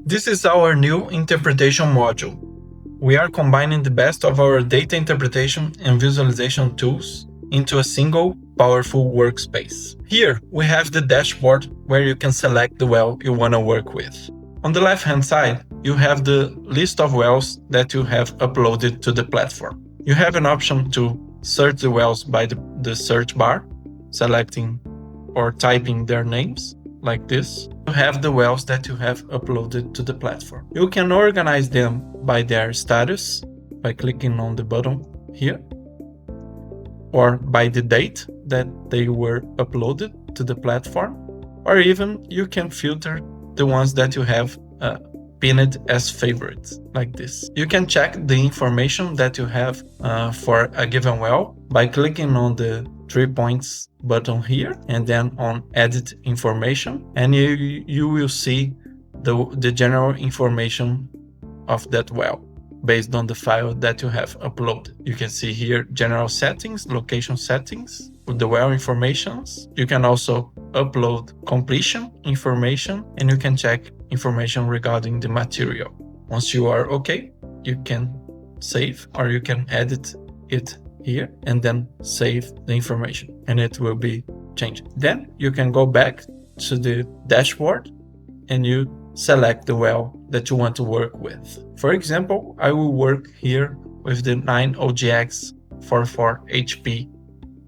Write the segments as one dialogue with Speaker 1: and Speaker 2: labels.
Speaker 1: This is our new interpretation module. We are combining the best of our data interpretation and visualization tools into a single, powerful workspace. Here, we have the dashboard where you can select the well you want to work with. On the left-hand side, you have the list of wells that you have uploaded to the platform. You have an option to search the wells by the search bar, selecting or typing their names, like this. You have the wells that you have uploaded to the platform. You can organize them by their status by clicking on the button here, or by the date that they were uploaded to the platform, or even you can filter the ones that you have pinned as favorites, like this. You can check the information that you have for a given well by clicking on the 3 points button here and then on edit information, and you will see the general information of that well based on the file that you have uploaded. You can see here general settings, location settings, with the well informations. You can also upload completion information, and you can check information regarding the material. Once you are okay, you can save, or you can edit it here and then save the information, and it will be changed. Then you can go back to the dashboard and you select the well that you want to work with. For example, I will work here with the 9OGX44HP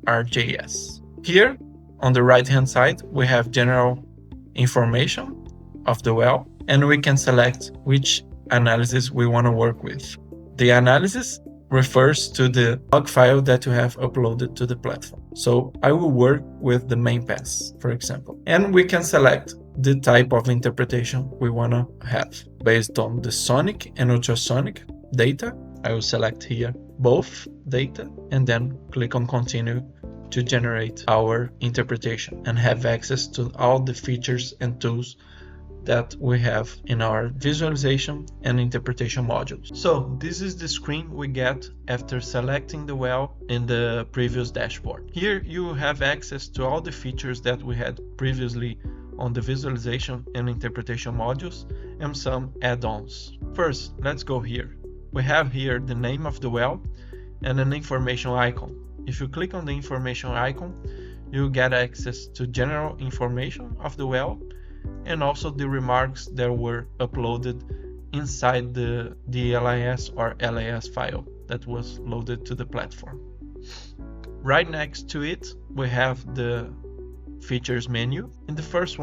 Speaker 1: RJS. Here on the right hand side, we have general information of the well, and we can select which analysis we want to work with. The analysis refers to the log file that you have uploaded to the platform. So I will work with the main pass, for example. And we can select the type of interpretation we want to have based on the sonic and ultrasonic data. I will select here both data and then click on continue to generate our interpretation and have access to all the features and tools that we have in our visualization and interpretation modules. So this is the screen we get after selecting the well in the previous dashboard. Here you have access to all the features that we had previously on the visualization and interpretation modules and some add-ons. First, let's go here. We have here the name of the well and an information icon. If you click on the information icon, you get access to general information of the well and also the remarks that were uploaded inside the DLIS or LAS file that was loaded to the platform. Right next to it, we have the features menu. In the first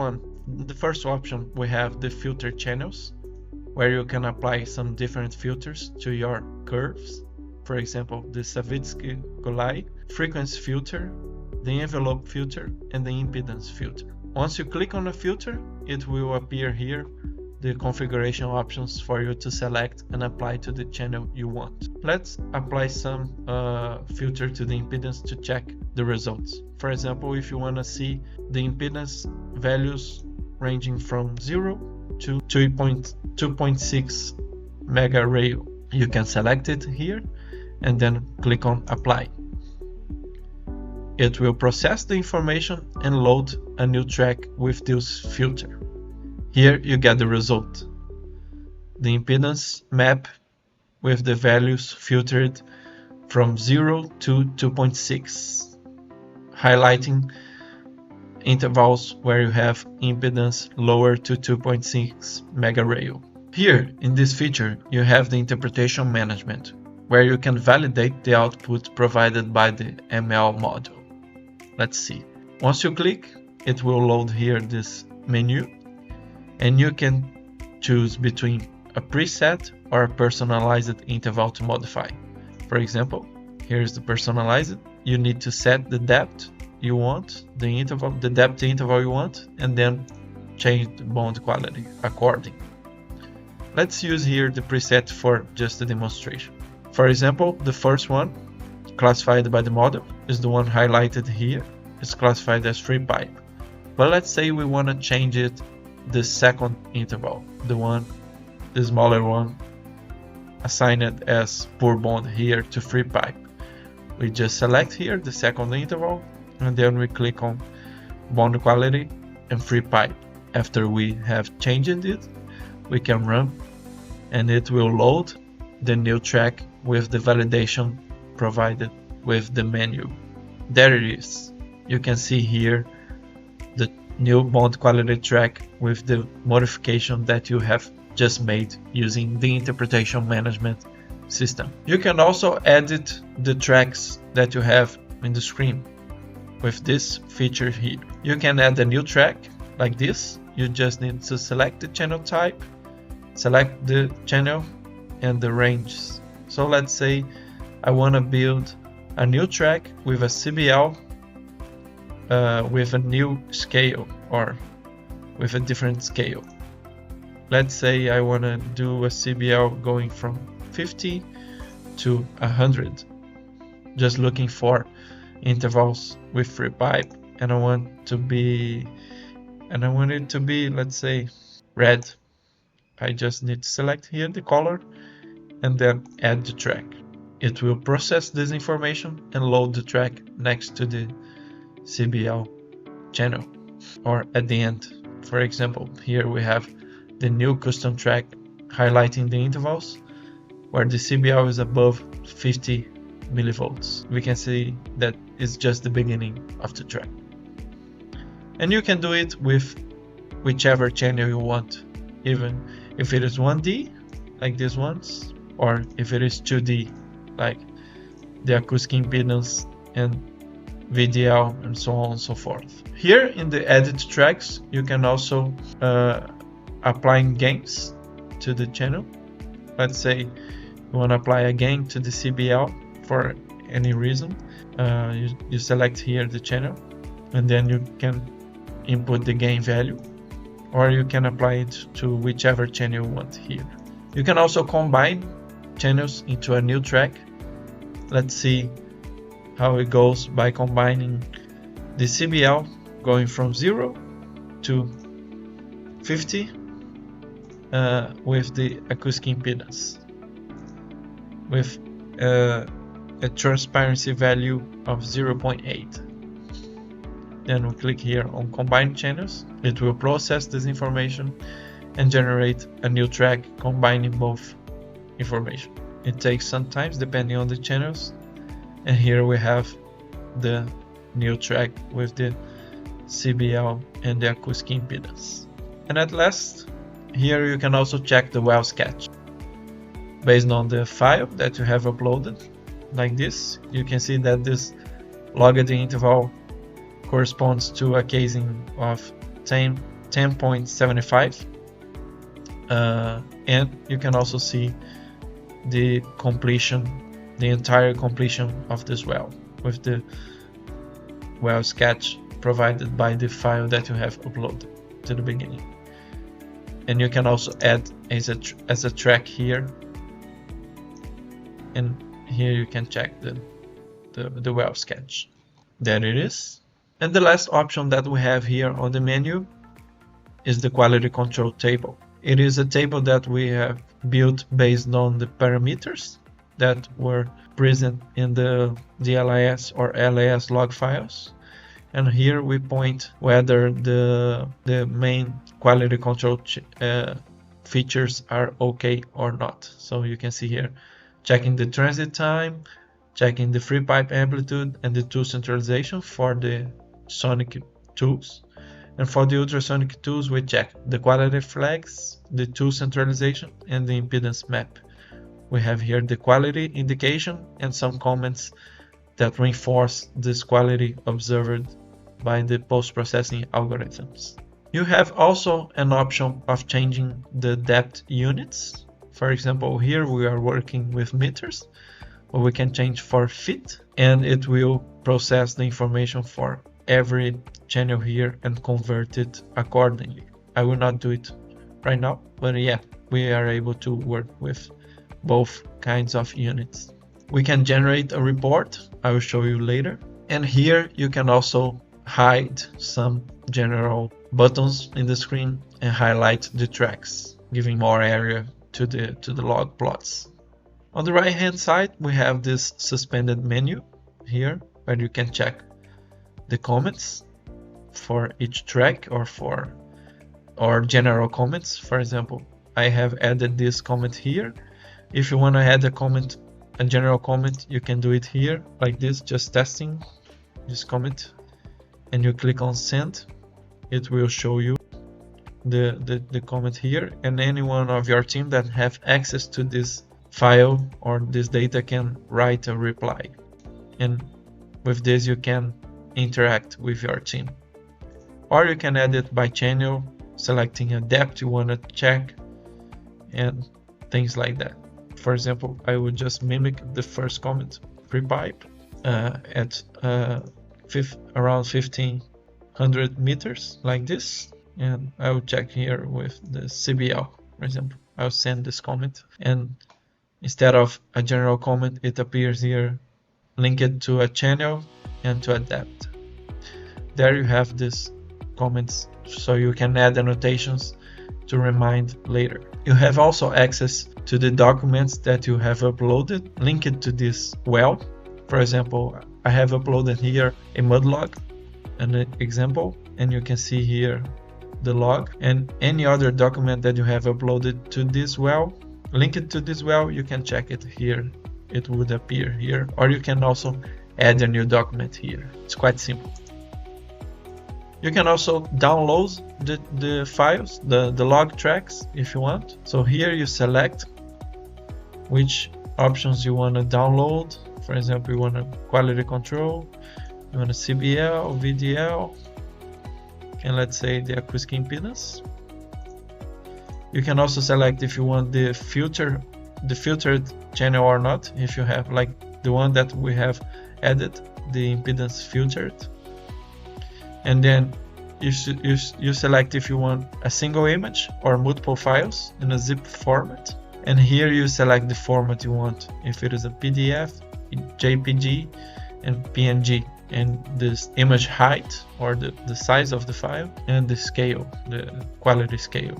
Speaker 1: option, we have the filter channels, where you can apply some different filters to your curves. For example, the Savitsky-Golay frequency filter, the envelope filter, and the impedance filter. Once you click on a filter, it will appear here the configuration options for you to select and apply to the channel you want. Let's apply some filter to the impedance to check the results. For example, if you want to see the impedance values ranging from 0 to 2.6 mega rail, you can select it here and then click on apply. It will process the information and load a new track with this filter. Here you get the result. The impedance map with the values filtered from 0 to 2.6, highlighting intervals where you have impedance lower to 2.6 mega rail. Here in this feature you have the interpretation management, where you can validate the output provided by the ML module. Let's see. Once you click, it will load here this menu, and you can choose between a preset or a personalized interval to modify. For example, here's the personalized. You need to set the depth you want, the depth interval you want, and then change the bond quality according. Let's use here the preset for just a demonstration. For example, the first one, classified by the model, is the one highlighted here. It's classified as free pipe. But let's say we want to change it the second interval, the smaller one, assigned as poor bond here to free pipe. We just select here the second interval and then we click on bond quality and free pipe. After we have changed it, we can run, and it will load the new track with the validation provided with the menu. There it is. You can see here the new bond quality track with the modification that you have just made using the interpretation management system. You can also edit the tracks that you have in the screen with this feature here. You can add a new track like this. You just need to select the channel type, select the channel and the ranges. So let's say I want to build a new track with a CBL with a new scale or with a different scale. Let's say I want to do a CBL going from 50 to 100, just looking for intervals with free pipe, and I want it to be, let's say, red. I just need to select here the color and then add the track. It will process this information and load the track next to the CBL channel, or at the end. For example, here we have the new custom track highlighting the intervals where the CBL is above 50 millivolts. We can see that it's just the beginning of the track. And you can do it with whichever channel you want, even if it is 1D like these ones, or if it is 2D like the acoustic impedance and VDL and so on and so forth. Here in the edit tracks, you can also apply gains to the channel. Let's say you want to apply a gain to the CBL for any reason. You select here the channel, and then you can input the gain value, or you can apply it to whichever channel you want here. You can also combine channels into a new track. Let's see how it goes by combining the CBL going from 0 to 50 with the acoustic impedance with a transparency value of 0.8. Then we click here on combine channels. It will process this information and generate a new track combining both information. It takes some time depending on the channels, and here we have the new track with the CBL and the acoustic impedance. And at last, here you can also check the well sketch. Based on the file that you have uploaded, like this, you can see that this logged interval corresponds to a casing of 10.75, and you can also see the completion, the entire completion of this well with the well sketch provided by the file that you have uploaded to the beginning. And you can also add as a track here, and here you can check the well sketch. There it is. And the last option that we have here on the menu is the quality control table. It is a table that we have built based on the parameters that were present in the DLIS or LAS log files. And here we point whether the main quality control features are okay or not. So you can see here, checking the transit time, checking the free pipe amplitude and the tool centralization for the sonic tools. And for the ultrasonic tools, we check the quality flags, the tool centralization, and the impedance map. We have here the quality indication and some comments that reinforce this quality observed by the post-processing algorithms. You have also an option of changing the depth units. For example, here we are working with meters, but we can change for feet, and it will process the information for every channel here and convert it accordingly. I will not do it right now, but yeah, we are able to work with both kinds of units. We can generate a report, I will show you later. And here you can also hide some general buttons in the screen and highlight the tracks, giving more area to the log plots. On the right hand side, we have this suspended menu here where you can check the comments for each track or general comments. For example, I have added this comment here. If you want to add a comment, a general comment, you can do it here like this, just testing this comment, and you click on send. It will show you the comment here, and anyone of your team that have access to this file or this data can write a reply, and with this you can interact with your team. Or you can add it by channel, selecting a depth you want to check and things like that. For example, I would just mimic the first comment, free pipe, at around 1500 meters like this, and I will check here with the CBL. For example, I'll send this comment, and instead of a general comment, it appears here linked to a channel and to a depth. There you have these comments, so you can add annotations to remind later. You have also access to the documents that you have uploaded linked to this well. For example, I have uploaded here a mud log, an example, and you can see here the log, and any other document that you have uploaded to this well, linked to this well, you can check it here. It would appear here, or you can also add a new document here. It's quite simple. You can also download the files, the log tracks if you want. So here you select which options you want to download. For example, you want a quality control, you want a CBL, VDL, and let's say the acoustic impedance. You can also select if you want the filtered channel or not. If you have like the one that we have added, the impedance filtered. And then you select if you want a single image or multiple files in a zip format. And here you select the format you want, if it is a PDF, JPG, and PNG, and this image height or the size of the file, and the scale, the quality scale,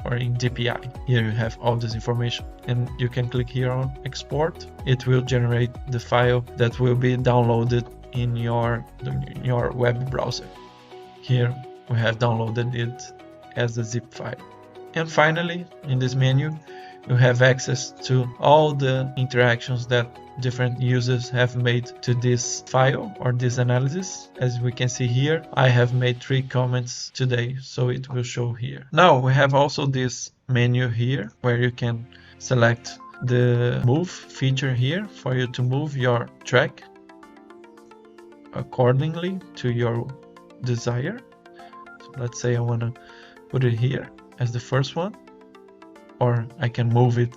Speaker 1: or in DPI. Here you have all this information, and you can click here on export. It will generate the file that will be downloaded in your web browser. Here we have downloaded it as a zip file. And finally, in this menu, you have access to all the interactions that different users have made to this file or this analysis. As we can see here, I have made 3 comments today, so it will show here. Now we have also this menu here where you can select the move feature here for you to move your track accordingly to your desire. So let's say I want to put it here as the first one, or I can move it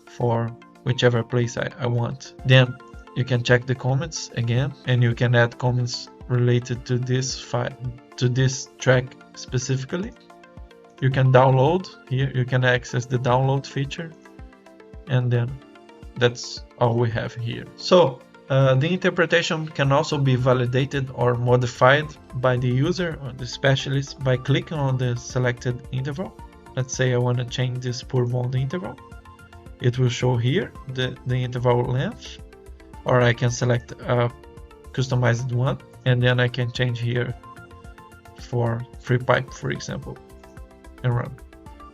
Speaker 1: for whichever place I want. Then you can check the comments again, and you can add comments related to this file, to this track specifically. You can download here, you can access the download feature, and then that's all we have here. So the interpretation can also be validated or modified by the user or the specialist by clicking on the selected interval. Let's say I want to change this pure bond interval. It will show here the interval length, or I can select a customized one, and then I can change here for free pipe, for example, and run.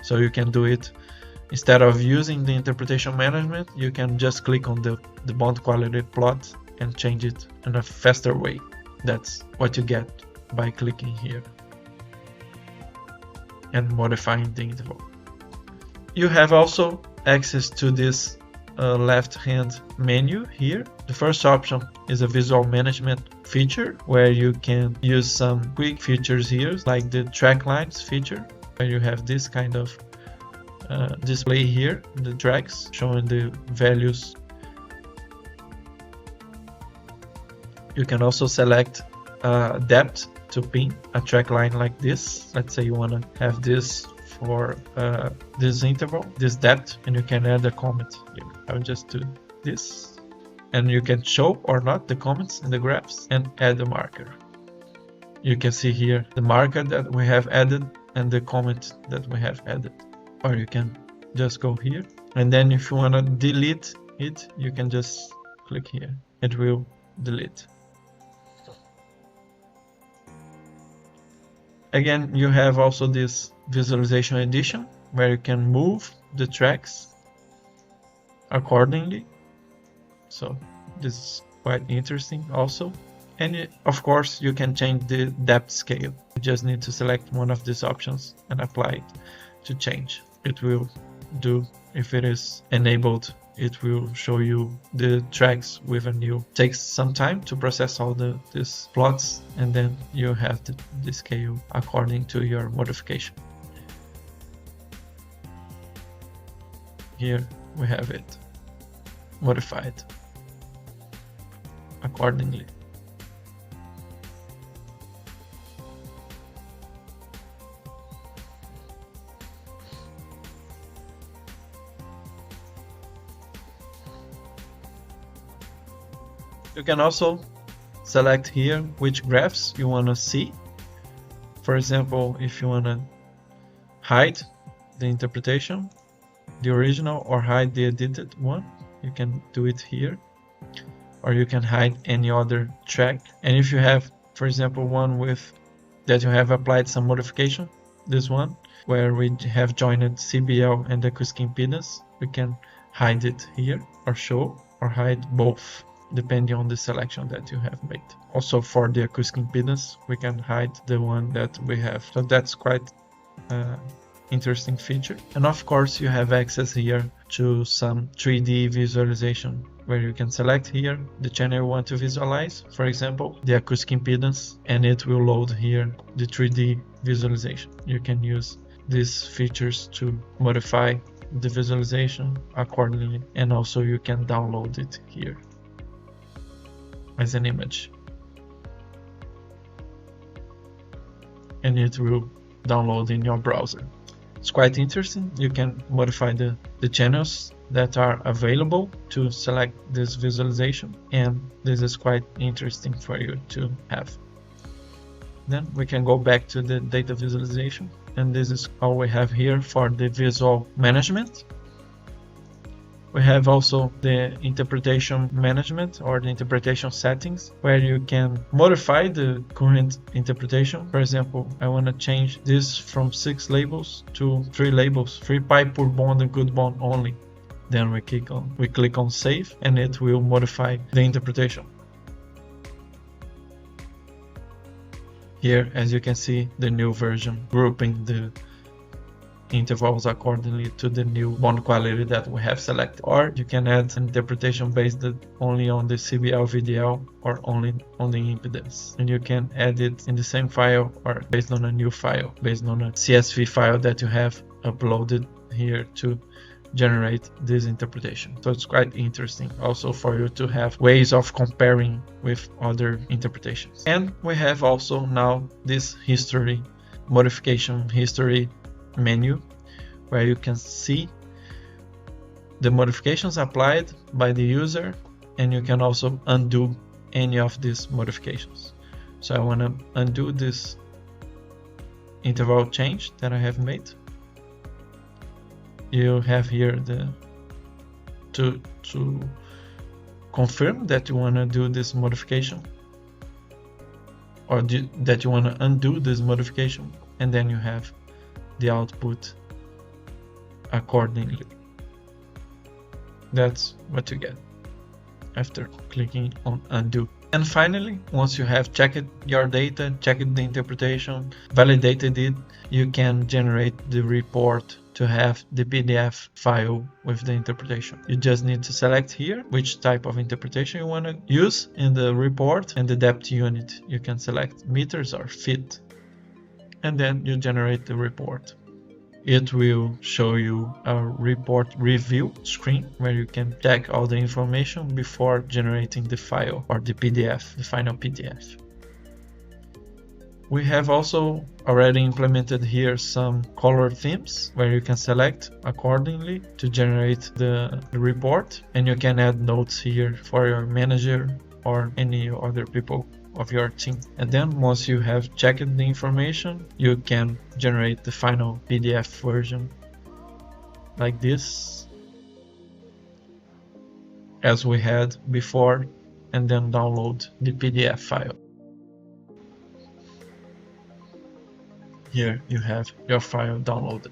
Speaker 1: So you can do it instead of using the interpretation management. You can just click on the bond quality plot and change it in a faster way. That's what you get by clicking here and modifying the interval. You have also access to this left hand menu here. The first option is a visual management feature where you can use some quick features here, like the track lines feature, where you have this kind of display here, the tracks showing the values. You can also select depth to pin a track line like this. Let's say you want to have this for this interval, this depth, and you can add a comment here. I'll just do this, and you can show or not the comments in the graphs and add a marker. You can see here the marker that we have added and the comment that we have added. Or you can just go here, and then if you want to delete it, you can just click here. It will delete. Again, you have also this visualization edition where you can move the tracks accordingly. So this is quite interesting also. And of course, you can change the depth scale. You just need to select one of these options and apply it to change. It will do, if it is enabled, it will show you the tracks with a new. Takes some time to process all these plots, and then you have the scale according to your modification. Here we have it modified accordingly. You can also select here which graphs you want to see. For example, if you want to hide the interpretation, the original, or hide the edited one, you can do it here. Or you can hide any other track. And if you have, for example, one with that you have applied some modification, this one, where we have joined CBL and acoustic impedance, we can hide it here, or show, or hide both, depending on the selection that you have made. Also for the acoustic impedance, we can hide the one that we have. So that's quite interesting feature. And of course, you have access here to some 3D visualization, where you can select here the channel you want to visualize, for example, the acoustic impedance, and it will load here the 3D visualization. You can use these features to modify the visualization accordingly, and also you can download it here as an image, and it will download in your browser. It's quite interesting. You can modify the channels that are available to select this visualization, and this is quite interesting for you to have. Then we can go back to the data visualization, and this is all we have here for the visual management. We have also the interpretation management, or the interpretation settings, where you can modify the current interpretation. For example, I want to change this from 6 labels to 3 labels, 3 pi poor bond and good bond only. Then we click on save, and it will modify the interpretation. Here, as you can see, the new version grouping the intervals accordingly to the new bond quality that we have selected. Or you can add an interpretation based only on the CBL VDL, or only on the impedance, and you can add it in the same file or based on a new file, based on a CSV file that you have uploaded here to generate this interpretation. So it's quite interesting also for you to have ways of comparing with other interpretations. And we have also now this history, modification history menu, where you can see the modifications applied by the user, and you can also undo any of these modifications. So I want to undo this interval change that I have made. You have here to confirm that you want to do this modification, or that you want to undo this modification, and then you have the output accordingly. That's what you get after clicking on undo. And finally, once you have checked your data, checked the interpretation, validated it, you can generate the report to have the PDF file with the interpretation. You just need to select here which type of interpretation you want to use in the report, and the depth unit. You can select meters or feet, and then you generate the report. It will show you a report review screen where you can check all the information before generating the file, or the PDF, the final PDF. We have also already implemented here some color themes where you can select accordingly to generate the report, and you can add notes here for your manager or any other people of your team. And then once you have checked the information, you can generate the final PDF version like this, as we had before, and then download the PDF file. Here you have your file downloaded.